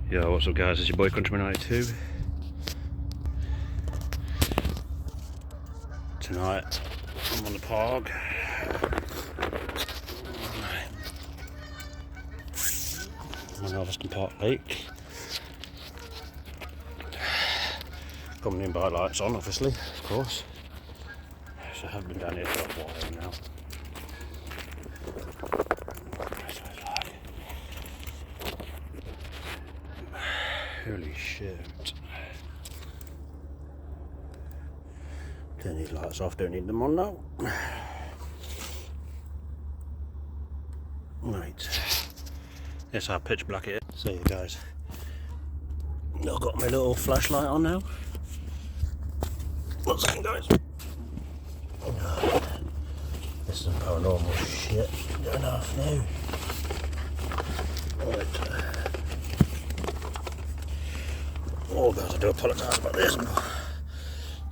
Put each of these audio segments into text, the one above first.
Yo, what's up guys, it's your boy Countryman92. Tonight, I'm on the park. I'm on Alvaston Park Lake. Got my in-bike lights on, obviously, of course. So I have been down here for a while now. Holy shit. Turn these lights off, don't need them on now. Right. That's how pitch black it is. So you guys, I've got my little flashlight on now. 1 second guys. This is some paranormal shit going off now. Right. Oh guys, I do apologise about this. Got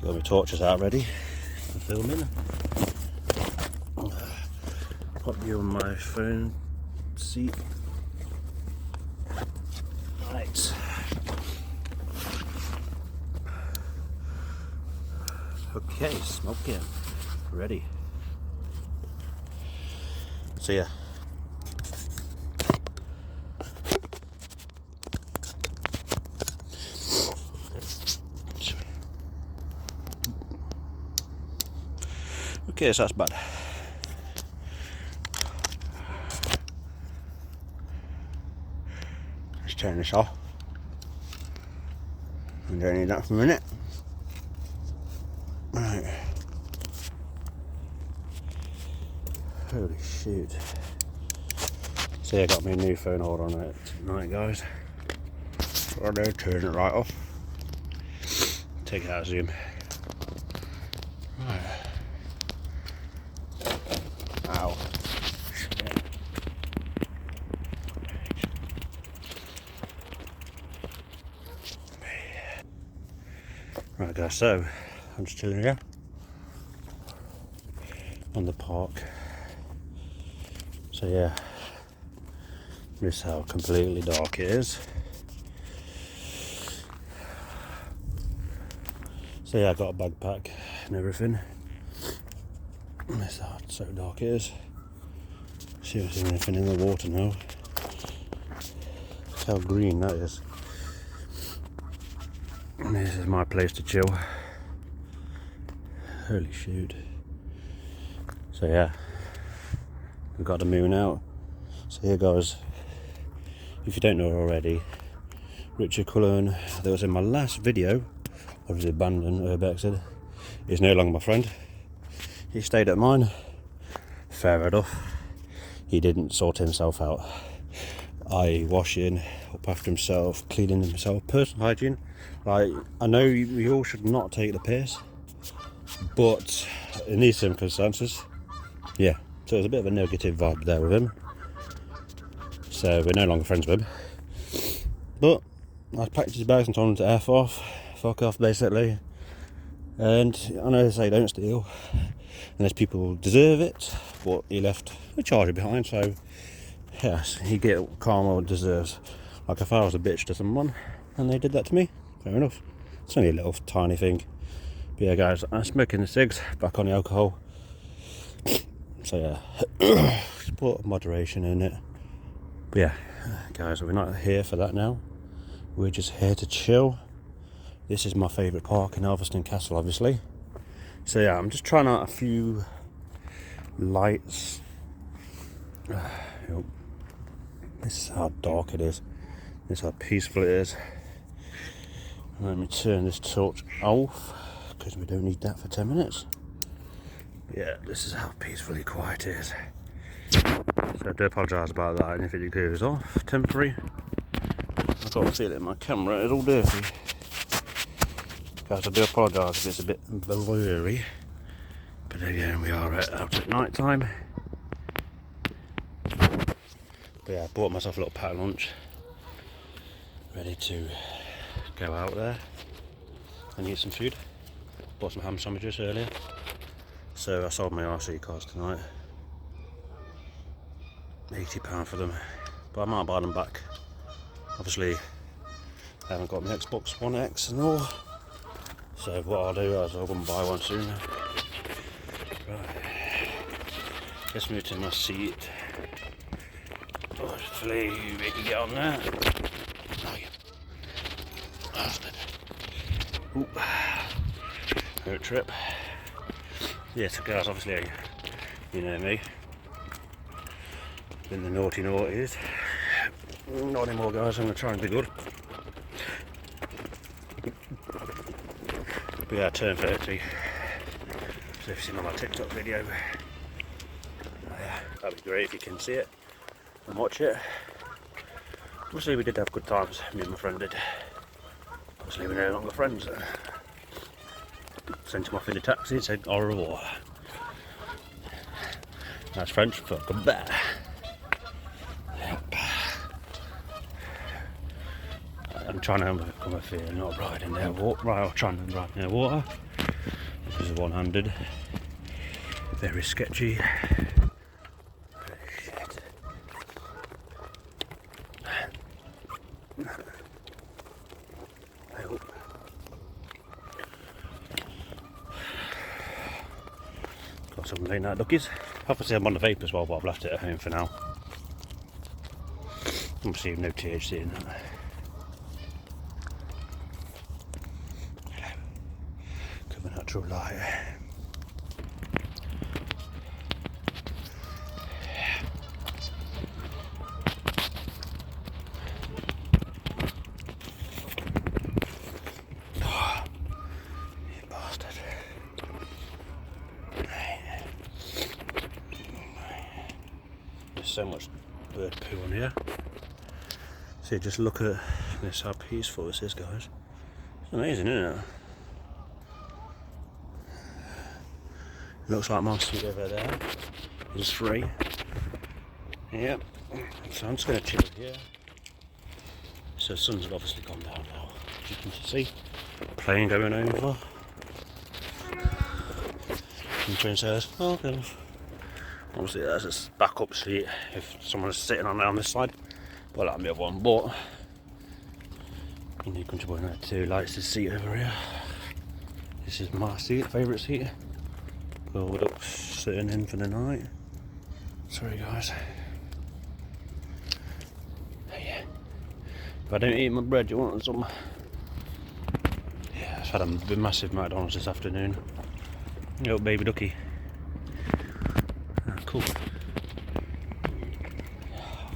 my torches out ready for filming. Pop you on my phone seat. Right. Okay, smoking. Ready. So yeah. Okay, so that's bad. Let's turn this off. I don't need that for a minute. Right. Holy shoot. So yeah, I got my new phone holder on it tonight, guys. Right there, turn it right off. Take it out of zoom. Right. Ow. Shit. Right guys, so I'm just chilling here on the park. So yeah, this is how completely dark it is. So yeah, I got a backpack and everything. This is how so dark it is. See if there's anything in the water now. Look how green that is. And this is my place to chill. Holy shoot. So yeah, we've got the moon out. So here guys, if you don't know already, Richard Cullen, that was in my last video, obviously abandoned urbexed, is no longer my friend. He stayed at mine. Fair enough. He didn't sort himself out. Washing up after himself, cleaning himself, personal hygiene. Like, I know we all should not take the piss, but in these circumstances, yeah. So there's a bit of a negative vibe there with him. So we're no longer friends with him. But I packed his bags and told him to F off, fuck off basically. And I know they say don't steal unless people deserve it, but he left a charger behind, so yes, he get karma what deserves. Like if I was a bitch to someone and they did that to me, fair enough. It's only a little tiny thing. But yeah guys, I'm smoking the cigs, back on the alcohol. So yeah, sport of moderation in it. But yeah, guys, we're not here for that now. We're just here to chill. This is my favourite park in Alvaston Castle, obviously. So yeah, I'm just trying out a few lights. This is how dark it is. This is how peaceful it is. Let me turn this torch off, because we don't need that for 10 minutes. Yeah, this is how peacefully quiet it is. So I do apologise about that, and if it goes off, temporary. I've got a feeling my camera is all dirty. Guys, I do apologise if it's a bit blurry. But again, we are out at night time. But yeah, I bought myself a little packed lunch. Ready to go out there and eat some food. Bought some ham sandwiches earlier. So I sold my RC cars tonight. £80 for them. But I might buy them back. Obviously, I haven't got my Xbox One X and all. So what I'll do is I'll go and buy one soon. Right. Let's move to my seat. Hopefully we can get on there. Oh, yeah. Bastard. Oop. Road trip. Yeah, so guys, obviously, you know me. Been the naughty naughties. Not anymore, guys. I'm going to try and be good. But yeah, I turned 30. So if you've seen on my TikTok video, yeah, that'd be great if you can see it and watch it. Obviously, we did have good times. Me and my friend did. Obviously, we're no longer friends. Sent him off in a taxi and said au revoir. That's French for goodbye. Yep. I'm trying to overcome a fear not riding near water. Right, I'm trying to ride near water. This is one-handed. Very sketchy. Shit. Got some late night duckies. Obviously I'm on the vape as well, but I've left it at home for now. Obviously no THC in that. Cover natural light. So much bird poo on here. See, just look at this, how peaceful this is, guys. It's amazing, isn't it? Looks like my seat over there is free. Yep. So I'm just going to chill here. So the sun's obviously gone down now, as you can see. Plane going over. And Princess, oh goodness. Obviously there's this backup seat if someone's sitting on this side, but that'll be a one. But you need country boy number 2 likes this seat over here. This is my seat, favourite seat. Pulled up, sitting in for the night. Sorry guys. Yeah. If I don't eat my bread, you want some? Yeah, I've had a massive McDonald's this afternoon. Little baby ducky. Cool. I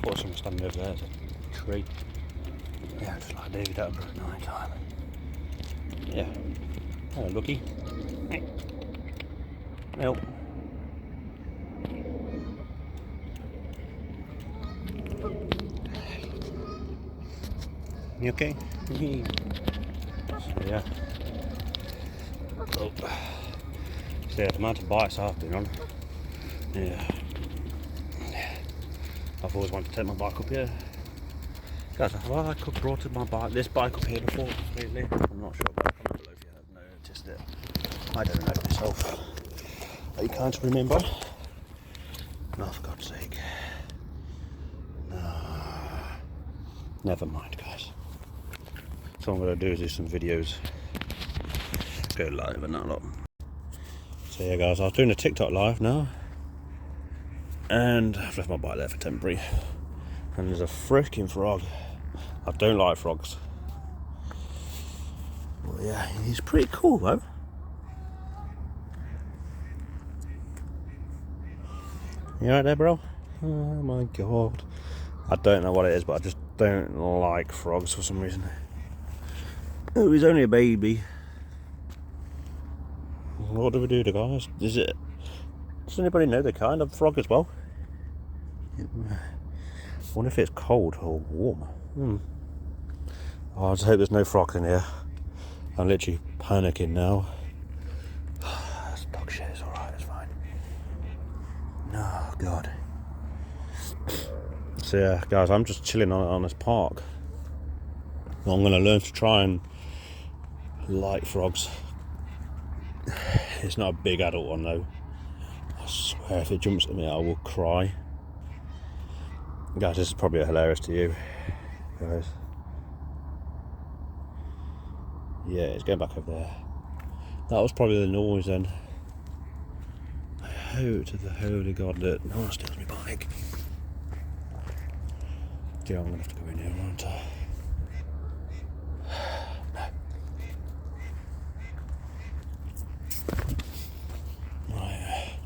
thought someone standing over there, there's a tree. Yeah, just like David Attenborough at night time. Yeah. Hello, Lucky. Hey. Help. You okay? So, yeah. Oh. So yeah, the amount of bites I've been on. Yeah. I've always wanted to take my bike up here. Guys, have I brought my bike, this bike up here before lately? I'm not sure, but comment below if you have noticed it. I don't know myself. Are you kind to remember? No, for God's sake. No. Never mind, guys. So what I'm going to do is do some videos. Go live and that lot. So yeah guys, I was doing a TikTok live now. And I've left my bike there for temporary. And there's a freaking frog. I don't like frogs. But yeah, he's pretty cool though. You alright there, bro? Oh my god. I don't know what it is, but I just don't like frogs for some reason. Oh, he's only a baby. What do we do to guys? Does anybody know the kind of frog as well? I wonder if it's cold or warm. Oh, I just hope there's no frogs in here. I'm literally panicking now. It's dog shit, it's alright, it's fine. Oh god. So yeah, guys, I'm just chilling on this park. I'm going to learn to try and like frogs. It's not a big adult one though. I swear if it jumps at me I will cry. Guys, this is probably hilarious to you guys. Yeah, it's going back over there. That was probably the noise then. I hope to the holy God that no one steals my bike. Yeah, I'm gonna have to go in here, won't I? No. Right.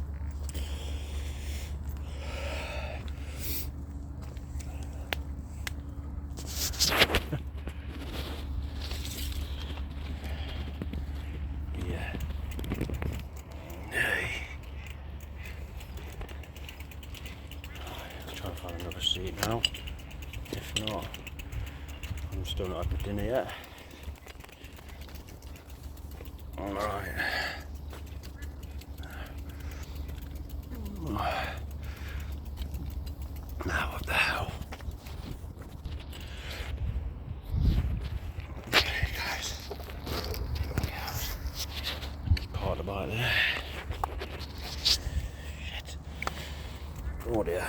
Yeah. Hey. Let's try and find another seat now. If not, I'm still not had my dinner yet. Alright. Now what the hell? Okay guys. Park the bike there. Shit. Oh dear.